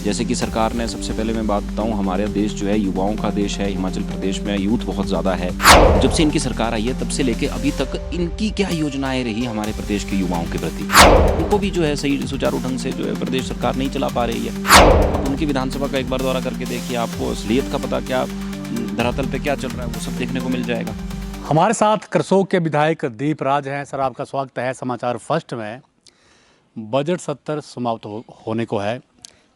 जैसे कि सरकार ने, सबसे पहले मैं बात बताऊं, हमारा देश जो है युवाओं का देश है। हिमाचल प्रदेश में यूथ बहुत ज़्यादा है। जब से इनकी सरकार आई है तब से लेके अभी तक इनकी क्या योजनाएं रही हमारे प्रदेश के युवाओं के प्रति, उनको भी जो है सही सुचारू ढंग से जो है प्रदेश सरकार नहीं चला पा रही है। अब उनकी विधानसभा का एक बार दौरा करके देखिए, आपको असलियत का पता क्या धरातल पे क्या चल रहा है वो सब देखने को मिल जाएगा। हमारे साथ करसोग के विधायक दीप राज हैं। सर, आपका स्वागत है समाचार फर्स्ट में। बजट सत्र समाप्त होने को है,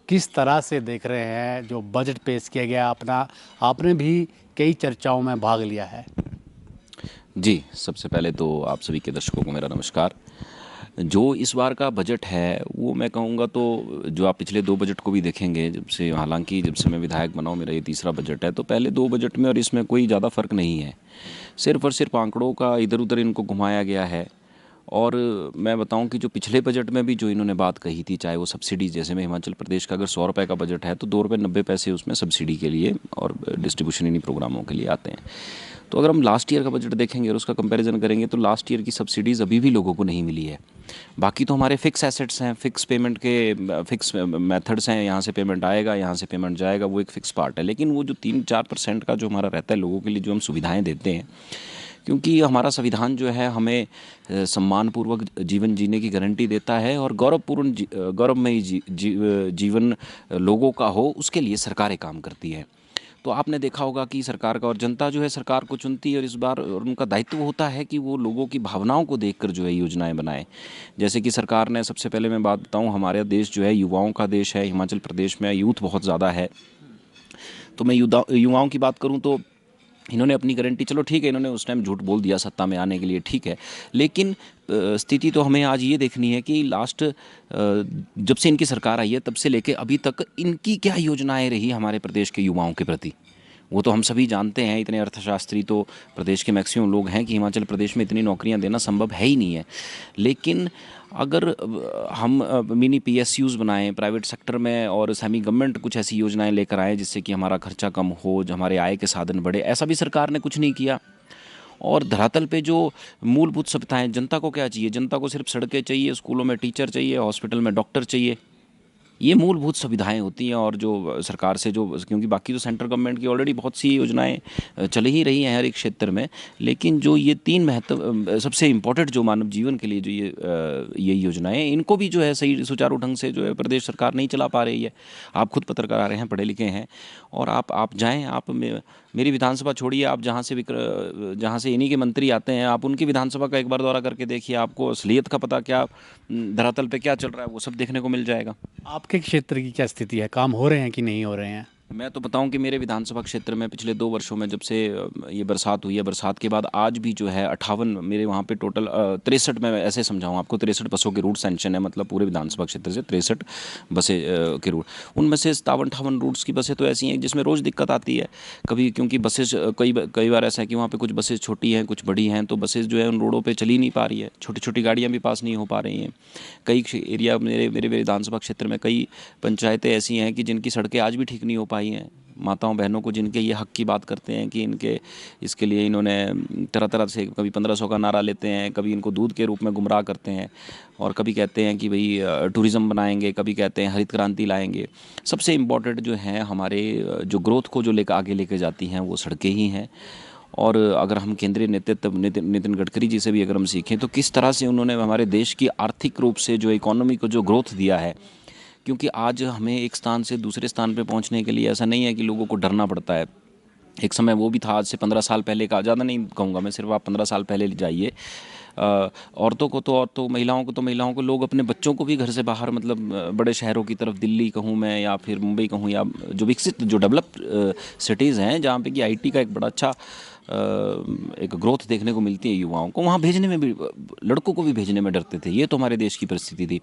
किस तरह से देख रहे हैं जो बजट पेश किया गया? आपने भी कई चर्चाओं में भाग लिया है। जी, सबसे पहले तो आप सभी के दर्शकों को मेरा नमस्कार। जो इस बार का बजट है वो मैं कहूँगा तो जो आप पिछले 2 बजट को भी देखेंगे, जब से मैं विधायक बना हूँ, मेरा ये तीसरा बजट है, तो पहले 2 बजट में और इसमें कोई ज़्यादा फ़र्क नहीं है। सिर्फ़ और सिर्फ आंकड़ों का इधर उधर इनको घुमाया गया है। और मैं बताऊं कि जो पिछले बजट में भी जो इन्होंने बात कही थी, चाहे वो सब्सिडी, जैसे में हिमाचल प्रदेश का अगर 100 रुपये का बजट है तो 2 रुपये 90 पैसे उसमें सब्सिडी के लिए और डिस्ट्रीब्यूशन इन्हीं प्रोग्रामों के लिए आते हैं। तो अगर हम लास्ट ईयर का बजट देखेंगे और उसका कंपैरिजन करेंगे तो लास्ट ईयर की सब्सिडीज़ अभी भी लोगों को नहीं मिली है। बाकी तो हमारे फिक्स एसेट्स हैं, फिक्स पेमेंट के फिक्स मेथड्स हैं, यहाँ से पेमेंट आएगा, यहाँ से पेमेंट जाएगा, वो एक फ़िक्स पार्ट है। लेकिन वो जो 3-4% का जो हमारा रहता है लोगों के लिए, जो हम सुविधाएँ देते हैं, क्योंकि हमारा संविधान जो है हमें सम्मानपूर्वक जीवन जीने की गारंटी देता है और गौरवमयी जीवन लोगों का हो, उसके लिए सरकारें काम करती हैं। तो आपने देखा होगा कि सरकार का, और जनता जो है सरकार को चुनती है, और इस बार और उनका दायित्व होता है कि वो लोगों की भावनाओं को देखकर जो है योजनाएं बनाएं। जैसे कि सरकार ने, सबसे पहले मैं बात बताऊं, हमारा देश जो है युवाओं का देश है। हिमाचल प्रदेश में यूथ बहुत ज़्यादा है। तो मैं युवाओं की बात करूं तो इन्होंने अपनी गारंटी, चलो ठीक है, इन्होंने उस टाइम झूठ बोल दिया सत्ता में आने के लिए, ठीक है, लेकिन स्थिति तो हमें आज ये देखनी है कि जब से इनकी सरकार आई है तब से लेके अभी तक इनकी क्या योजनाएं रही हमारे प्रदेश के युवाओं के प्रति। वो तो हम सभी जानते हैं, इतने अर्थशास्त्री तो प्रदेश के मैक्सिमम लोग हैं कि हिमाचल प्रदेश में इतनी नौकरियां देना संभव है ही नहीं है। लेकिन अगर हम मिनी PSUs बनाएं प्राइवेट सेक्टर में और सेमी गवर्नमेंट कुछ ऐसी योजनाएं लेकर आएँ जिससे कि हमारा खर्चा कम हो, जो हमारे आय के साधन बढ़े, ऐसा भी सरकार ने कुछ नहीं किया। और धरातल पे जो मूलभूत सुविधाएं, जनता को क्या चाहिए? जनता को सिर्फ सड़कें चाहिए, स्कूलों में टीचर चाहिए, हॉस्पिटल में डॉक्टर चाहिए। ये मूलभूत सुविधाएं होती हैं। और जो सरकार से जो, क्योंकि बाकी तो सेंट्रल गवर्नमेंट की ऑलरेडी बहुत सी योजनाएं चल ही रही हैं हर एक क्षेत्र में, लेकिन जो ये 3 सबसे इम्पोर्टेंट जो मानव जीवन के लिए जो ये योजनाएं, इनको भी जो है सही सुचारू ढंग से जो है प्रदेश सरकार नहीं चला पा रही है। आप खुद पत्रकार हैं, पढ़े लिखे हैं, और आप जाएँ, आप मेरी विधानसभा छोड़िए, आप जहाँ से इन्हीं के मंत्री आते हैं, आप उनकी विधानसभा का एक बार दौरा करके देखिए, आपको असलियत का पता क्या धरातल पे क्या चल रहा है वो सब देखने को मिल जाएगा। आपके क्षेत्र की क्या स्थिति है? काम हो रहे हैं कि नहीं हो रहे हैं? मैं तो बताऊं कि मेरे विधानसभा क्षेत्र में पिछले 2 वर्षों में, जब से ये बरसात हुई है, बरसात के बाद आज भी जो है 58, मेरे वहाँ पे टोटल 63, मैं ऐसे समझाऊं आपको, 63 बसों के रूट सैंक्शन है। मतलब पूरे विधानसभा क्षेत्र से 63 बसें के रूट, उनमें से 57-58 रूट्स की बसें तो ऐसी हैं जिसमें रोज़ दिक्कत आती है। कभी क्योंकि बसेज कई बार ऐसा है कि वहाँ पर कुछ बसेज छोटी हैं, कुछ बड़ी हैं, तो बसेज जो है उन रोडों पर चल ही नहीं पा रही है, छोटी छोटी गाड़ियाँ भी पास नहीं हो पा रही हैं। कई एरिया, मेरे विधानसभा क्षेत्र में कई पंचायतें ऐसी हैं कि जिनकी सड़कें आज भी ठीक नहीं हो पाई हैं। माताओं बहनों को जिनके ये हक की बात करते हैं कि इसके लिए इन्होंने तरह तरह से, कभी 1500 का नारा लेते हैं, कभी इनको दूध के रूप में गुमराह करते हैं, और कभी कहते हैं कि भाई टूरिज़्म बनाएंगे, कभी कहते हैं हरित क्रांति लाएंगे। सबसे इम्पोर्टेंट जो है हमारे जो ग्रोथ को जो आगे लेके जाती हैं वो सड़कें ही हैं। और अगर हम केंद्रीय नेतृत्व नितिन गडकरी जी से भी अगर हम सीखें तो किस तरह से उन्होंने हमारे देश की आर्थिक रूप से जो इकोनॉमी को जो ग्रोथ दिया है, क्योंकि आज हमें एक स्थान से दूसरे स्थान पे पहुंचने के लिए ऐसा नहीं है कि लोगों को डरना पड़ता है। एक समय वो भी था, आज से 15 साल पहले का, ज़्यादा नहीं कहूँगा मैं, सिर्फ आप 15 साल पहले जाइए, महिलाओं को लोग अपने बच्चों को भी घर से बाहर, मतलब बड़े शहरों की तरफ, दिल्ली कहूँ मैं या फिर मुंबई कहूँ, या जो विकसित जो डेवलप्ड सिटीज़ हैं जहाँ पे कि IT का एक बड़ा अच्छा एक ग्रोथ देखने को मिलती है युवाओं को, वहाँ भेजने में भी, लड़कों को भी भेजने में डरते थे। ये तो हमारे देश की परिस्थिति थी।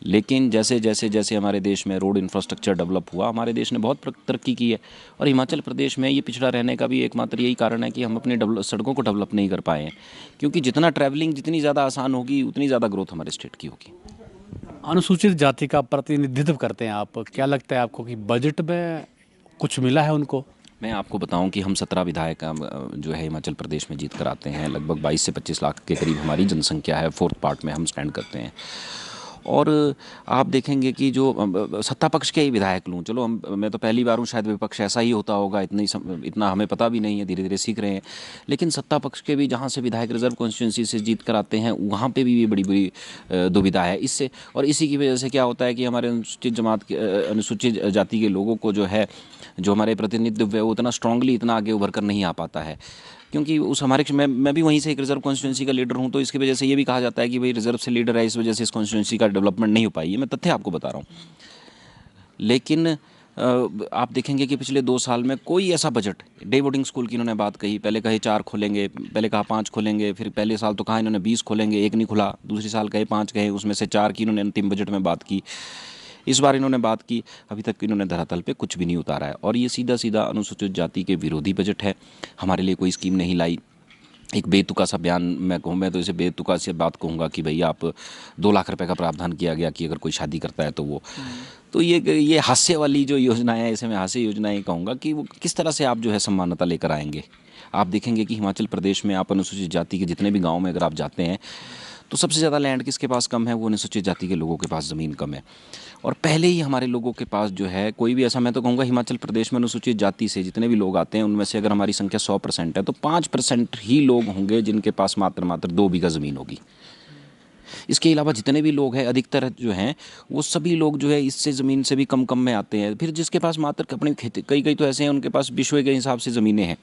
लेकिन जैसे जैसे जैसे हमारे देश में रोड इंफ्रास्ट्रक्चर डेवलप हुआ, हमारे देश ने बहुत तरक्की की है। और हिमाचल प्रदेश में ये पिछड़ा रहने का भी एकमात्र यही कारण है कि हम अपनी सड़कों को डेवलप नहीं कर पाए हैं, क्योंकि जितना ट्रैवलिंग जितनी ज़्यादा आसान होगी उतनी ज़्यादा ग्रोथ हमारे स्टेट की होगी। अनुसूचित जाति का प्रतिनिधित्व करते हैं आप, क्या लगता है आपको कि बजट में कुछ मिला है उनको? मैं आपको बताऊं कि हम 17 विधायक जो है हिमाचल प्रदेश में जीत कर आते हैं। लगभग 22 से 25 लाख के करीब हमारी जनसंख्या है। 4th पार्ट में हम स्टैंड करते हैं। और आप देखेंगे कि जो सत्ता पक्ष के ही विधायक लूँ, चलो मैं तो पहली बार हूँ, शायद विपक्ष ऐसा ही होता होगा, इतना हमें पता भी नहीं है, धीरे धीरे सीख रहे हैं। लेकिन सत्ता पक्ष के भी जहाँ से विधायक रिजर्व कॉन्स्टिट्यूंसी से जीत कर आते हैं, वहाँ पे भी ये बड़ी बड़ी दुविधा है इससे। और इसी की वजह से क्या होता है कि हमारे अनुसूचित जाति के लोगों को जो है, जो हमारे प्रतिनिधित्व है, वो उतना स्ट्रांगली इतना आगे उभर कर नहीं आ पाता है। क्योंकि उस हमारे मैं भी वहीं से एक रिजर्व कॉन्स्टिट्यूंसी का लीडर हूं, तो इसकी वजह से ये भी कहा जाता है कि भाई रिजर्व से लीडर है, इस वजह से इस कॉन्स्टिट्यूंसी का डेवलपमेंट नहीं हो पाई है। मैं तथ्य आपको बता रहा हूँ। लेकिन आप देखेंगे कि पिछले 2 साल में कोई ऐसा बजट, डे बोर्डिंग स्कूल की इन्होंने बात कही, पहले कहे 4 खोलेंगे, पहले कहा 5 खोलेंगे, फिर पहले साल तो कहा इन्होंने 20 खोलेंगे, एक नहीं खुला। दूसरी साल कहे 5 कहे, उसमें से 4 की इन्होंने अंतिम बजट में बात की। इस बार इन्होंने बात की, अभी तक इन्होंने धरातल पे कुछ भी नहीं उतारा है। और ये सीधा सीधा अनुसूचित जाति के विरोधी बजट है। हमारे लिए कोई स्कीम नहीं लाई। एक बेतुका सा बयान मैं कहूँ, मैं तो इसे बेतुका सी बात कहूँगा कि भैया आप 2 लाख रुपए का प्रावधान किया गया कि अगर कोई शादी करता है तो वो, तो ये हास्य वाली जो योजनाएं हैं, इसे मैं हास्य योजनाएं कहूँगा कि वो किस तरह से आप जो है सम्मानता लेकर आएंगे। आप देखेंगे कि हिमाचल प्रदेश में आप अनुसूचित जाति के जितने भी गाँव में अगर आप जाते हैं, तो सबसे ज़्यादा लैंड किसके पास कम है? वो अनुसूचित जाति के लोगों के पास ज़मीन कम है। और पहले ही हमारे लोगों के पास जो है, कोई भी ऐसा, मैं तो कहूँगा हिमाचल प्रदेश में अनुसूचित जाति से जितने भी लोग आते हैं, उनमें से अगर हमारी संख्या 100% है, तो 5% ही लोग होंगे जिनके पास मात्र 2 बीघा ज़मीन होगी। इसके अलावा जितने भी लोग हैं, अधिकतर जो हैं, वो सभी लोग जो है इससे ज़मीन से भी कम में आते हैं। फिर जिसके पास मात्र अपनी खेती, कई तो ऐसे हैं उनके पास बिश्वे के हिसाब से ज़मीनें हैं।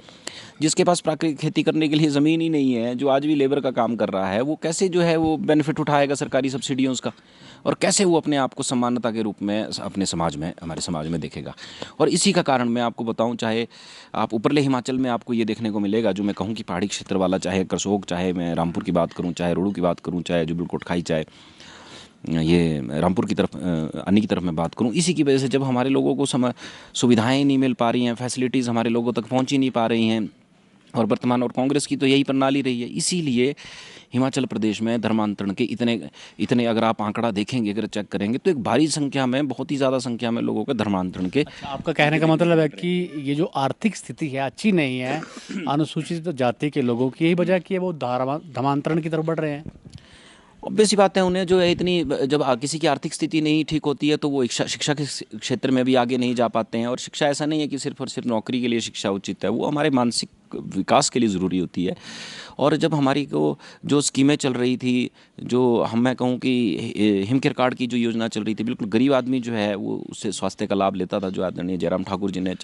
जिसके पास प्राकृतिक खेती करने के लिए ज़मीन ही नहीं है, जो आज भी लेबर का काम कर रहा है, वो कैसे जो है वो बेनिफिट उठाएगा सरकारी सब्सिडियों का? और कैसे वो अपने आप को सम्मानता के रूप में अपने समाज में, हमारे समाज में देखेगा? और इसी का कारण मैं आपको बताऊं, चाहे आप ऊपरले हिमाचल में आपको ये देखने को मिलेगा, जो मैं कहूँ कि पहाड़ी क्षेत्र वाला, चाहे करसोग, चाहे मैं रामपुर की बात करूँ, चाहे रोहडू की बात करूँ, चाहे जुब्बल कोटखाई, चाहे ये रामपुर की तरफ, अन्नी की तरफ मैं बात करूं, इसी की वजह से जब हमारे लोगों को सुविधाएं नहीं मिल पा रही हैं, फैसिलिटीज़ हमारे लोगों तक पहुंच ही नहीं पा रही हैं, और वर्तमान और कांग्रेस की तो यही प्रणाली रही है, इसीलिए हिमाचल प्रदेश में धर्मांतरण के इतने अगर आप आंकड़ा देखेंगे, अगर चेक करेंगे, तो एक भारी संख्या में, बहुत ही ज़्यादा संख्या में लोगों के धर्मांतरण के। अच्छा, आपका कहने का मतलब है कि ये जो आर्थिक स्थिति है अच्छी नहीं है अनुसूचित जाति के लोगों की, यही वजह कि वो धर्मांतरण की तरफ बढ़ रहे हैं। ऑब्वियस सी बात है, उन्हें जो है इतनी, जब किसी की आर्थिक स्थिति नहीं ठीक होती है, तो वो शिक्षा के क्षेत्र में भी आगे नहीं जा पाते हैं। और शिक्षा ऐसा नहीं है कि सिर्फ और सिर्फ नौकरी के लिए शिक्षा उचित है, वो हमारे मानसिक विकास के लिए ज़रूरी होती है। और जब हमारी को जो स्कीमें चल रही थी, जो मैं कहूँ कि हिमकेयर कार्ड की जो योजना चल रही थी, बिल्कुल गरीब आदमी जो है वो उससे स्वास्थ्य का लाभ लेता था, जो आदरणीय जयराम ठाकुर जी ने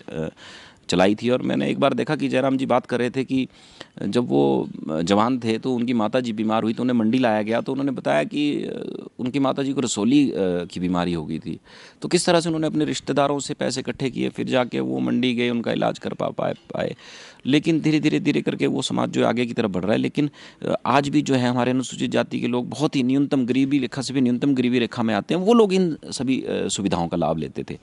चलाई थी। और मैंने एक बार देखा कि जयराम जी बात कर रहे थे कि जब वो जवान थे तो उनकी माता जी बीमार हुई, तो उन्हें मंडी लाया गया, तो उन्होंने बताया कि उनकी माता जी को रसोली की बीमारी हो गई थी। तो किस तरह से उन्होंने अपने रिश्तेदारों से पैसे इकट्ठे किए, फिर जाके वो मंडी गए, उनका इलाज कर पाए। लेकिन धीरे करके वो समाज जो आगे की तरफ बढ़ रहा है। लेकिन आज भी जो है हमारे अनुसूचित जाति के लोग बहुत ही न्यूनतम गरीबी रेखा से भी न्यूनतम गरीबी रेखा में आते हैं, वो लोग इन सभी सुविधाओं का लाभ लेते थे।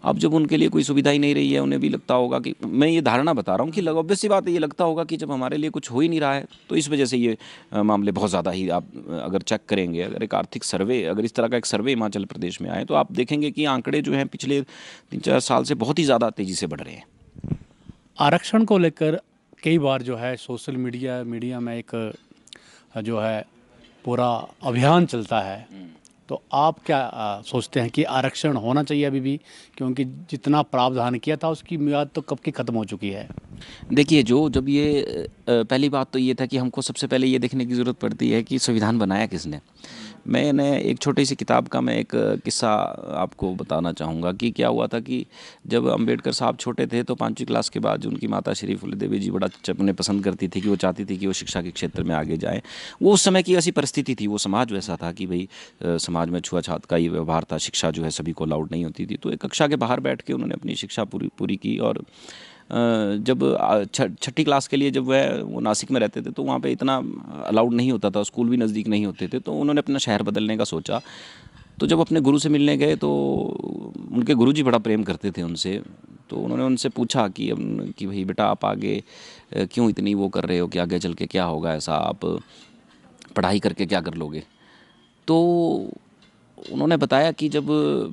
अब जब उनके लिए कोई सुविधा ही नहीं रही है, उन्हें भी लगता होगा कि, मैं ये धारणा बता रहा हूँ कि ऑब्वियस सी बात है, ये लगता होगा कि जब हमारे लिए कुछ हो ही नहीं रहा है, तो इस वजह से ये मामले बहुत ज़्यादा ही, आप अगर चेक करेंगे, अगर एक आर्थिक सर्वे, अगर इस तरह का एक सर्वे हिमाचल प्रदेश में आए, तो आप देखेंगे कि आंकड़े जो हैं पिछले 3-4 साल से बहुत ही ज़्यादा तेज़ी से बढ़ रहे हैं। आरक्षण को लेकर कई बार जो है सोशल मीडिया में एक जो है पूरा अभियान चलता है, तो आप क्या सोचते हैं कि आरक्षण होना चाहिए अभी भी, क्योंकि जितना प्रावधान किया था उसकी मियाद तो कब की ख़त्म हो चुकी है? देखिए, जब ये पहली बात तो ये था कि हमको सबसे पहले ये देखने की ज़रूरत पड़ती है कि संविधान बनाया किसने। मैंने एक छोटी सी किताब का मैं एक किस्सा आपको बताना चाहूँगा कि क्या हुआ था कि जब अंबेडकर साहब छोटे थे, तो 5वीं क्लास के बाद जो उनकी माता श्री फूले देवी जी बड़ा उन्हें पसंद करती थी, कि वो चाहती थी कि वो शिक्षा के क्षेत्र में आगे जाएँ। वो उस समय की ऐसी परिस्थिति थी, वो समाज वैसा था कि भाई समाज में छुआछूत का ही व्यवहार था, शिक्षा जो है सभी को अलाउड नहीं होती थी। तो एक कक्षा के बाहर बैठ के उन्होंने अपनी शिक्षा पूरी की। और जब 6ठी क्लास के लिए जब वो नासिक में रहते थे, तो वहाँ पे इतना अलाउड नहीं होता था, स्कूल भी नज़दीक नहीं होते थे, तो उन्होंने अपना शहर बदलने का सोचा। तो जब अपने गुरु से मिलने गए, तो उनके गुरुजी बड़ा प्रेम करते थे उनसे, तो उन्होंने उनसे पूछा कि भाई बेटा, आप आगे क्यों इतनी वो कर रहे हो, कि आगे चल के क्या होगा ऐसा, आप पढ़ाई करके क्या कर लोगे? तो उन्होंने बताया कि जब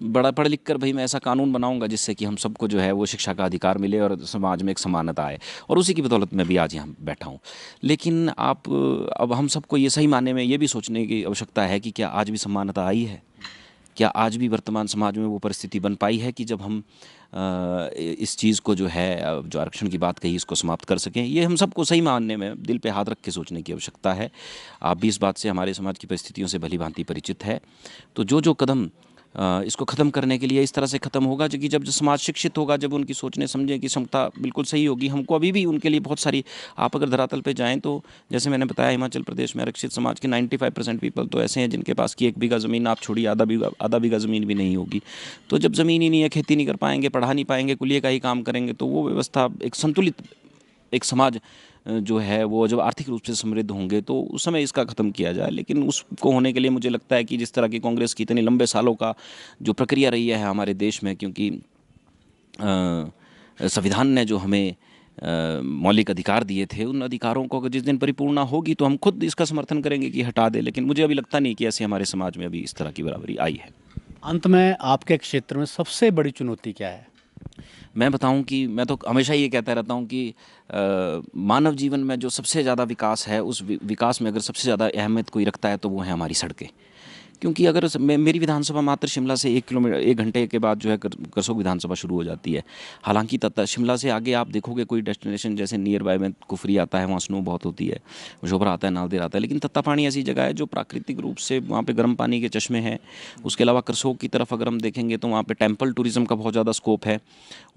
बड़ा पढ़ लिख कर भाई मैं ऐसा कानून बनाऊंगा जिससे कि हम सबको जो है वो शिक्षा का अधिकार मिले और समाज में एक समानता आए, और उसी की बदौलत मैं भी आज यहाँ बैठा हूँ। लेकिन आप अब हम सबको ये सही मानने में ये भी सोचने की आवश्यकता है कि क्या आज भी समानता आई है? क्या आज भी वर्तमान समाज में वो परिस्थिति बन पाई है कि जब हम इस चीज़ को जो है जो आरक्षण की बात कही इसको समाप्त कर सकें? ये हम सबको सही मानने में दिल पे हाथ रख के सोचने की आवश्यकता है। आप भी इस बात से हमारे समाज की परिस्थितियों से भली भांति परिचित है। तो जो जो कदम इसको ख़त्म करने के लिए इस तरह से ख़त्म होगा जो कि जब जो समाज शिक्षित होगा, जब उनकी सोचने समझने की क्षमता बिल्कुल सही होगी, हमको अभी भी उनके लिए बहुत सारी, आप अगर धरातल पे जाएं तो जैसे मैंने बताया हिमाचल प्रदेश में आरक्षित समाज के 95% पीपल तो ऐसे हैं जिनके पास की 1 बीघा ज़मीन, आप छोड़िए आधा बीघा ज़मीन भी नहीं होगी। तो जब ज़मीन ही नहीं है, खेती नहीं कर पाएंगे, पढ़ा नहीं पाएंगे, कुलिये का ही काम करेंगे, तो वो व्यवस्था एक संतुलित एक समाज जो है वो जब आर्थिक रूप से समृद्ध होंगे तो उस समय इसका ख़त्म किया जाए। लेकिन उसको होने के लिए मुझे लगता है कि जिस तरह की कांग्रेस की इतने लंबे सालों का जो प्रक्रिया रही है हमारे देश में, क्योंकि संविधान ने जो हमें मौलिक अधिकार दिए थे, उन अधिकारों को अगर जिस दिन परिपूर्णता होगी तो हम खुद इसका समर्थन करेंगे कि हटा दे। लेकिन मुझे अभी लगता नहीं कि ऐसे हमारे समाज में अभी इस तरह की बराबरी आई है। अंत में आपके क्षेत्र में सबसे बड़ी चुनौती क्या है? मैं बताऊं कि मैं तो हमेशा ये कहता रहता हूं कि मानव जीवन में जो सबसे ज़्यादा विकास है, उस विकास में अगर सबसे ज़्यादा अहमियत कोई रखता है तो वो है हमारी सड़कें। क्योंकि अगर मेरी विधानसभा मात्र शिमला से 1 किलोमीटर 1 घंटे के बाद जो है करसोग विधानसभा शुरू हो जाती है। हालांकि शिमला से आगे आप देखोगे कोई डेस्टिनेशन जैसे नियर बाय में कुफरी आता है, वहाँ स्नो बहुत होती है, शोभरा आता है, नालदेर आता है, लेकिन तत्तापानी ऐसी जगह है जो प्राकृतिक रूप से वहाँ पे गर्म पानी के चश्मे हैं। उसके अलावा करसोग की तरफ अगर हम देखेंगे तो वहाँ पे टेम्पल टूरिज़्म का बहुत ज़्यादा स्कोप है,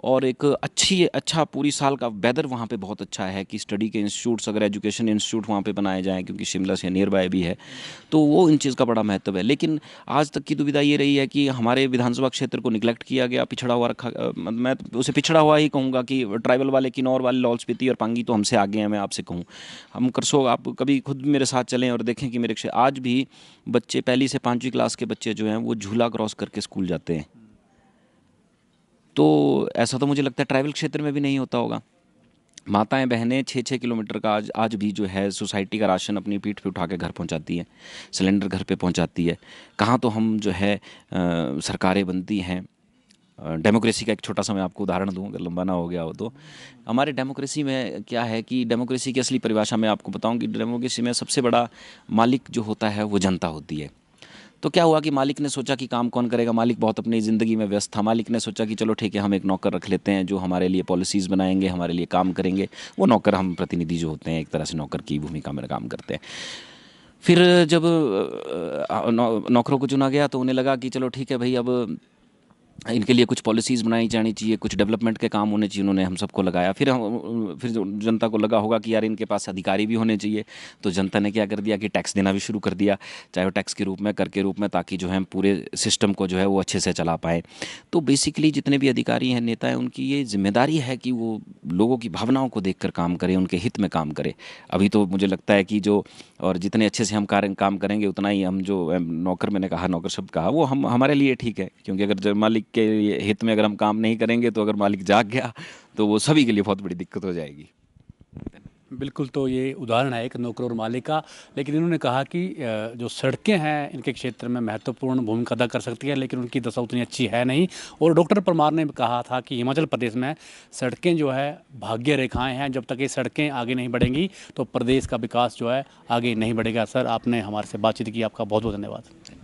और एक अच्छा पूरी साल का वेदर वहाँ पे बहुत अच्छा है कि स्टडी के इंस्टीट्यूट्स, अगर एजुकेशन इंस्टीट्यूट वहाँ पे बनाए जाएँ, क्योंकि शिमला से नियर बाय भी है, तो वो इन चीज़ का बड़ा महत्व है। लेकिन आज तक की दुविधा ये रही है कि हमारे विधानसभा क्षेत्र को निगलेक्ट किया गया, पिछड़ा हुआ रखा। मैं तो उसे पिछड़ा हुआ ही कहूँगा कि ट्राइबल वाले, किन्नौर वाले, लाहौल स्पीति और पांगी तो हमसे आगे हैं। मैं आपसे कहूँ, हम करसोग, आप कभी खुद मेरे साथ चलें और देखें कि मेरे आज भी बच्चे 1ली से 5वीं क्लास के बच्चे जो हैं वो झूला क्रॉस करके स्कूल जाते हैं। तो ऐसा तो मुझे लगता है ट्राइबल क्षेत्र में भी नहीं होता होगा। माताएं बहनें 6-6 किलोमीटर का आज भी जो है सोसाइटी का राशन अपनी पीठ पे उठा के घर पहुंचाती हैं, सिलेंडर घर पे पहुंचाती है। कहाँ तो हम जो है सरकारें बनती हैं। डेमोक्रेसी का एक छोटा सा मैं आपको उदाहरण दूं, अगर लंबा ना हो गया हो तो। हमारे डेमोक्रेसी में क्या है कि डेमोक्रेसी की असली परिभाषा मैं आपको बताऊं कि डेमोक्रेसी में सबसे बड़ा मालिक जो होता है वो जनता होती है। तो क्या हुआ कि मालिक ने सोचा कि काम कौन करेगा, मालिक बहुत अपनी ज़िंदगी में व्यस्त था। मालिक ने सोचा कि चलो ठीक है, हम एक नौकर रख लेते हैं जो हमारे लिए पॉलिसीज़ बनाएंगे, हमारे लिए काम करेंगे। वो नौकर, हम प्रतिनिधि जो होते हैं, एक तरह से नौकर की भूमिका में काम करते हैं। फिर जब नौकरों को चुना गया तो उन्हें लगा कि चलो ठीक है भाई, अब इनके लिए कुछ पॉलिसीज़ बनाई जानी चाहिए, कुछ डेवलपमेंट के काम होने चाहिए। उन्होंने हम सबको लगाया। फिर जो जनता को लगा होगा कि यार इनके पास अधिकारी भी होने चाहिए, तो जनता ने क्या कर दिया कि टैक्स देना भी शुरू कर दिया, चाहे वो टैक्स के रूप में, कर के रूप में, ताकि जो है पूरे सिस्टम को जो है वो अच्छे से चला पाए। तो बेसिकली जितने भी अधिकारी हैं, नेता हैं, उनकी ये जिम्मेदारी है कि वो लोगों की भावनाओं को देख कर काम करें, उनके हित में काम करें। अभी तो मुझे लगता है कि जो, और जितने अच्छे से हम काम करेंगे उतना ही हम जो नौकर, मैंने कहा नौकर शब्द कहा, वो हम हमारे लिए ठीक है। क्योंकि अगर मालिक के हित में अगर हम काम नहीं करेंगे तो अगर मालिक जाग गया तो वो सभी के लिए बहुत बड़ी दिक्कत हो जाएगी। बिल्कुल, तो ये उदाहरण है एक नौकर और मालिक का। लेकिन इन्होंने कहा कि जो सड़कें हैं इनके क्षेत्र में महत्वपूर्ण भूमिका अदा कर सकती है, लेकिन उनकी दशा उतनी अच्छी है नहीं। और डॉक्टर परमार ने कहा था कि हिमाचल प्रदेश में सड़कें जो है भाग्य रेखाएं हैं, जब तक ये सड़कें आगे नहीं बढ़ेंगी तो प्रदेश का विकास जो है आगे नहीं बढ़ेगा। सर, आपने हमारे से बातचीत की, आपका बहुत बहुत धन्यवाद।